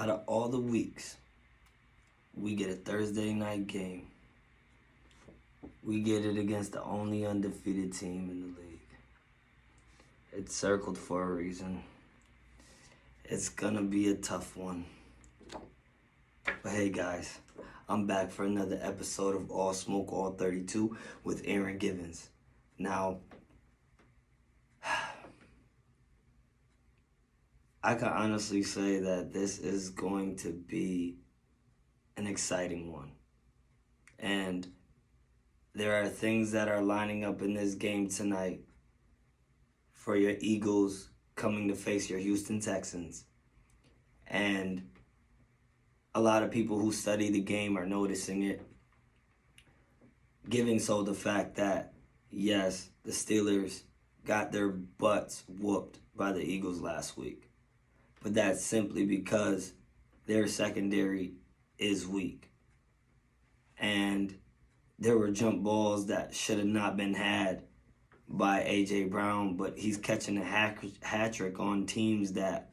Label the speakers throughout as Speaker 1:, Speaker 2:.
Speaker 1: Out of all the weeks, we get a Thursday night game. We get it against the only undefeated team in the league. It's circled for a reason. It's gonna be a tough one. But hey guys, I'm back for another episode of All Smoke, All 32 with Aaron Givens. Now, I can honestly say that this is going to be an exciting one. And there are things that are lining up in this game tonight for your Eagles coming to face your Houston Texans. And a lot of people who study the game are noticing it, giving so the fact that, yes, the Steelers got their butts whooped by the Eagles last week. But that's simply because their secondary is weak. And there were jump balls that should have not been had by A.J. Brown, but he's catching a hat trick on teams that,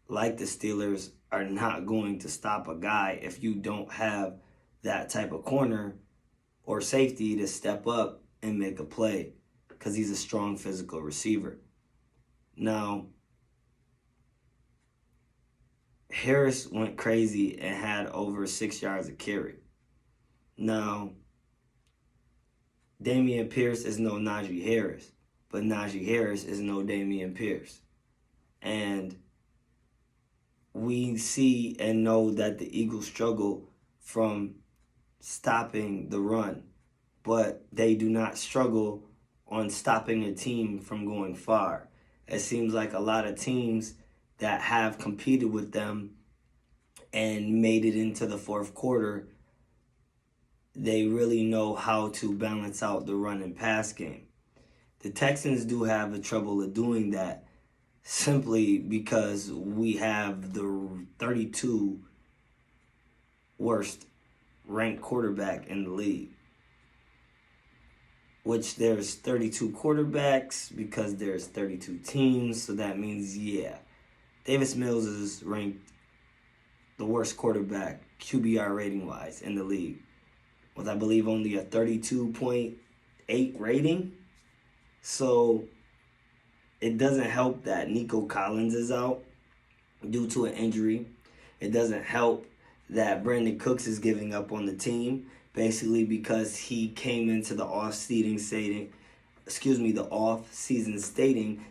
Speaker 1: like the Steelers, are not going to stop a guy if you don't have that type of corner or safety to step up and make a play, because he's a strong physical receiver. Now, Harris went crazy and had over 6 yards of carry. Now, Dameon Pierce is no Najee Harris, but Najee Harris is no Dameon Pierce. And we see and know that the Eagles struggle from stopping the run, but they do not struggle on stopping a team from going far. It seems like a lot of teams that have competed with them and made it into the fourth quarter, they really know how to balance out the run and pass game. The Texans do have the trouble of doing that simply because we have the 32 worst ranked quarterback in the league. Which there's 32 quarterbacks because there's 32 teams, so that means, yeah, Davis Mills is ranked the worst quarterback QBR rating-wise in the league, with I believe only a 32.8 rating. So it doesn't help that Nico Collins is out due to an injury. It doesn't help that Brandon Cooks is giving up on the team, basically because he came into the off-season stating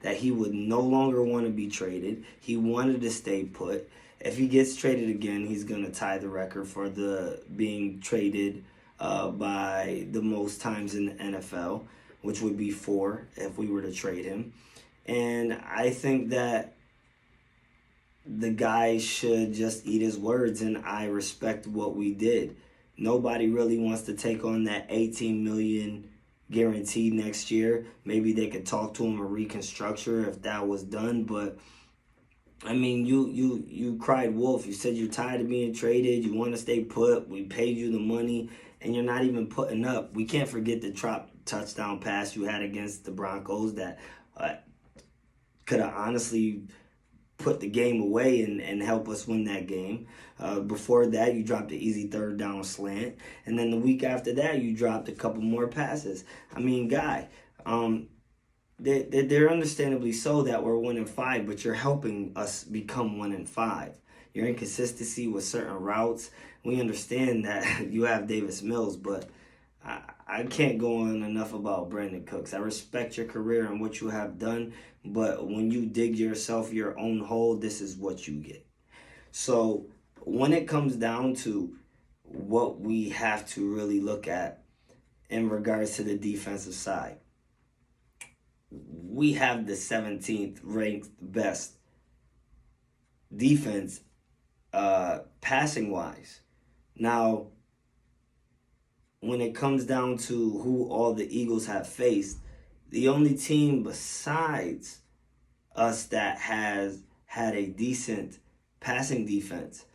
Speaker 1: that he would no longer want to be traded. He wanted to stay put. If he gets traded again, he's going to tie the record for the being traded by the most times in the NFL, which would be 4 if we were to trade him. And I think that the guy should just eat his words, and I respect what we did. Nobody really wants to take on that $18 million guaranteed next year. Maybe they could talk to him a reconstruction if that was done, but I mean, you cried wolf. You said you're tired of being traded. You want to stay put. We paid you the money, and you're not even putting up. We can't forget the touchdown pass you had against the Broncos that could have honestly put the game away and help us win that game. Before that, you dropped an easy third down slant. And then the week after that, you dropped a couple more passes. I mean, guy, they're understandably so that we're 1-5, but you're helping us become 1-5. Your inconsistency with certain routes, we understand that you have Davis Mills, but I can't go on enough about Brandon Cooks. I respect your career and what you have done, but when you dig yourself your own hole, this is what you get. So when it comes down to what we have to really look at in regards to the defensive side, we have the 17th ranked best defense passing-wise. Now, when it comes down to who all the Eagles have faced, the only team besides us that has had a decent passing defense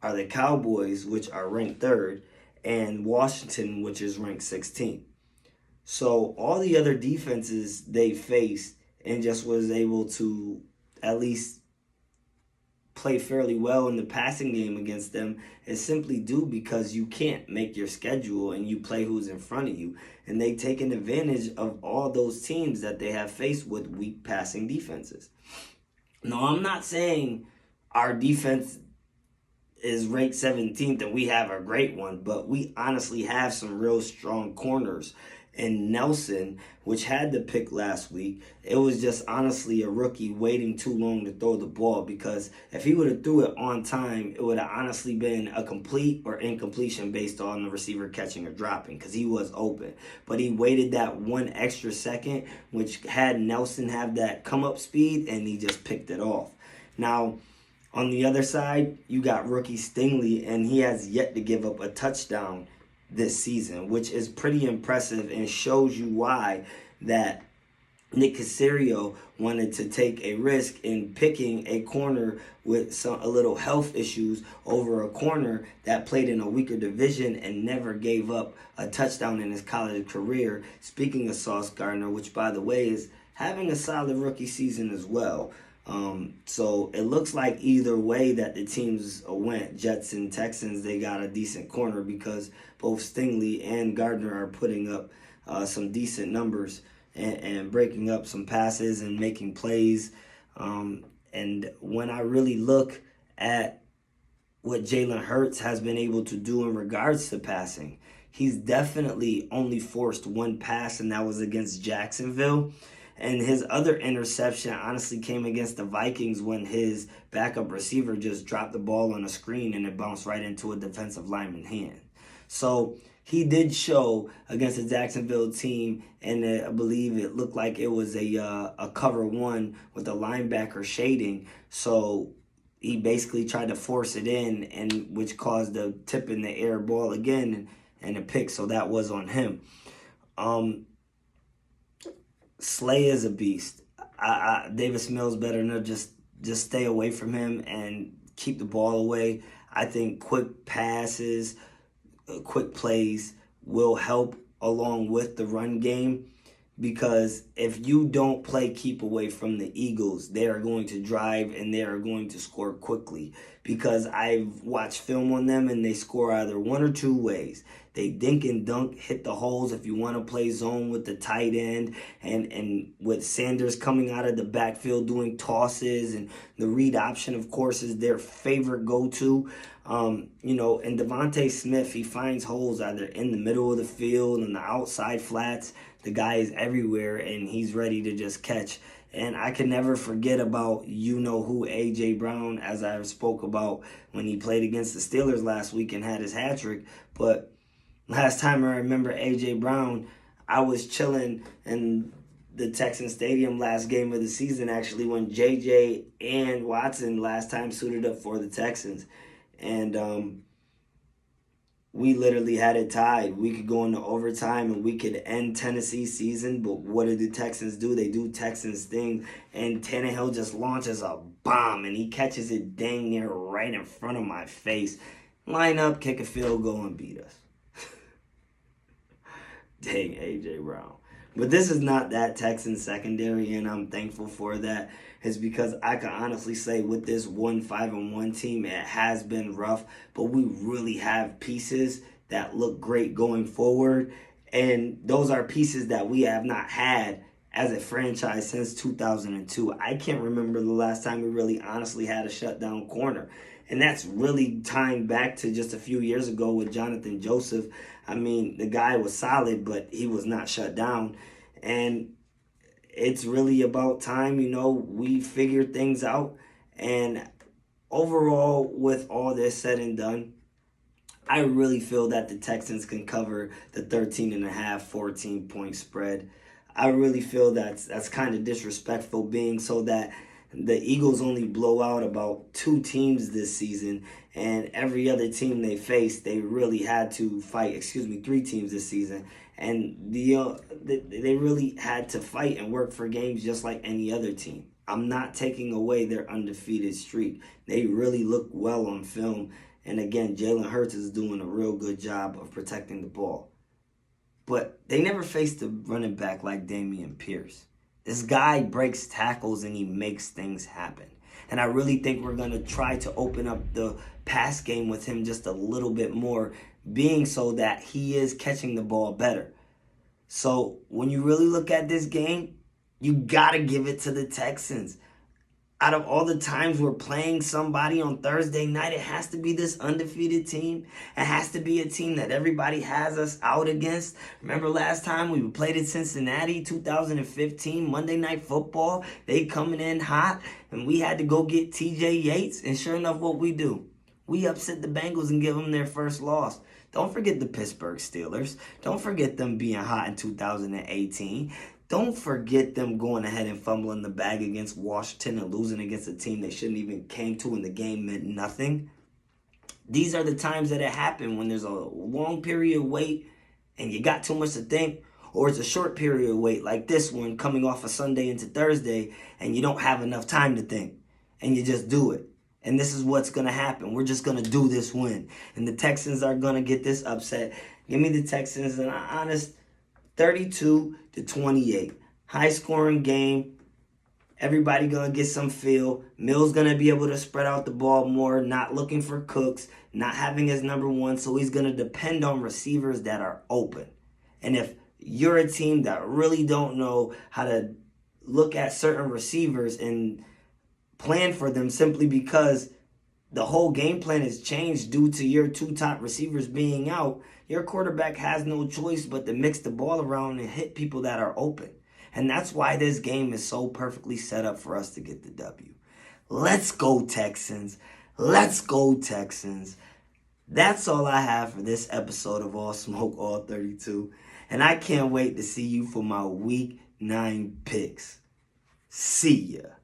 Speaker 1: are the Cowboys, which are ranked 3rd, and Washington, which is ranked 16th. So all the other defenses they faced and just was able to at least play fairly well in the passing game against them is simply due because you can't make your schedule and you play who's in front of you. And they taken advantage of all those teams that they have faced with weak passing defenses. No, I'm not saying our defense is ranked 17th and we have a great one, but we honestly have some real strong corners. And Nelson, which had the pick last week, it was just honestly a rookie waiting too long to throw the ball, because if he would have threw it on time, it would have honestly been a complete or incompletion based on the receiver catching or dropping, because he was open. But he waited that one extra second, which had Nelson have that come up speed, and he just picked it off. Now, on the other side, you got rookie Stingley, and he has yet to give up a touchdown this season, which is pretty impressive and shows you why that Nick Caserio wanted to take a risk in picking a corner with a little health issues over a corner that played in a weaker division and never gave up a touchdown in his college career. Speaking of Sauce Gardner, which by the way is having a solid rookie season as well. So it looks like either way that the teams went, Jets and Texans, they got a decent corner, because both Stingley and Gardner are putting up some decent numbers and breaking up some passes and making plays. And when I really look at what Jalen Hurts has been able to do in regards to passing, he's definitely only forced one pass, and that was against Jacksonville. And his other interception honestly came against the Vikings when his backup receiver just dropped the ball on a screen and it bounced right into a defensive lineman's hand. So he did show against the Jacksonville team, and I believe it looked like it was a cover one with the linebacker shading. So he basically tried to force it in, and which caused the tip in the air ball again and a pick. So that was on him. Slay is a beast. Davis Mills better not just stay away from him and keep the ball away. I think quick passes, quick plays will help along with the run game, because if you don't play keep away from the Eagles, they are going to drive and they are going to score quickly, because I've watched film on them and they score either one or two ways. They dink and dunk, hit the holes if you want to play zone with the tight end, and with Sanders coming out of the backfield doing tosses, and the read option, of course, is their favorite go-to. And Devontae Smith, he finds holes either in the middle of the field and the outside flats. The guy is everywhere, and he's ready to just catch. And I can never forget about who A.J. Brown, as I spoke about when he played against the Steelers last week and had his hat trick. But last time I remember A.J. Brown, I was chilling in the Texans stadium last game of the season, actually, when J.J. and Watson last time suited up for the Texans. And we literally had it tied. We could go into overtime and we could end Tennessee's season, but what did the Texans do? They do Texans thing, and Tannehill just launches a bomb, and he catches it dang near right in front of my face. Line up, kick a field goal, and beat us. Dang, A.J. Brown. But this is not that Texans secondary, and I'm thankful for that. It's because I can honestly say with this 5-1 team, it has been rough, but we really have pieces that look great going forward. And those are pieces that we have not had as a franchise since 2002. I can't remember the last time we really honestly had a shutdown corner. And that's really tying back to just a few years ago with Jonathan Joseph. I mean, the guy was solid, but he was not shut down. And it's really about time, we figure things out. And overall, with all this said and done, I really feel that the Texans can cover the 13.5, 14-point spread. I really feel that's kind of disrespectful, being so that the Eagles only blow out about 2 teams this season, and every other team they faced, they really had to fight. 3 teams this season, and they really had to fight and work for games just like any other team. I'm not taking away their undefeated streak. They really look well on film, and again, Jalen Hurts is doing a real good job of protecting the ball. But they never faced a running back like Dameon Pierce. This guy breaks tackles and he makes things happen. And I really think we're going to try to open up the pass game with him just a little bit more, being so that he is catching the ball better. So when you really look at this game, you got to give it to the Texans. Out of all the times we're playing somebody on Thursday night, it has to be this undefeated team. It has to be a team that everybody has us out against. Remember last time we played at Cincinnati, 2015, Monday Night Football? They coming in hot, and we had to go get TJ Yates. And sure enough, what we do? We upset the Bengals and give them their first loss. Don't forget the Pittsburgh Steelers. Don't forget them being hot in 2018. Don't forget them going ahead and fumbling the bag against Washington and losing against a team they shouldn't even came to, and the game meant nothing. These are the times that it happened, when there's a long period of wait and you got too much to think, or it's a short period of wait like this one coming off of Sunday into Thursday and you don't have enough time to think and you just do it. And this is what's going to happen. We're just going to do this win. And the Texans are going to get this upset. Give me the Texans an honest 32-28. High scoring game. Everybody going to get some feel. Mills going to be able to spread out the ball more, not looking for Cooks, not having his number one. So he's going to depend on receivers that are open. And if you're a team that really don't know how to look at certain receivers and plan for them simply because the whole game plan has changed due to your two top receivers being out, your quarterback has no choice but to mix the ball around and hit people that are open. And that's why this game is so perfectly set up for us to get the W. Let's go, Texans. Let's go, Texans. That's all I have for this episode of All Smoke, All 32. And I can't wait to see you for my Week 9 picks. See ya.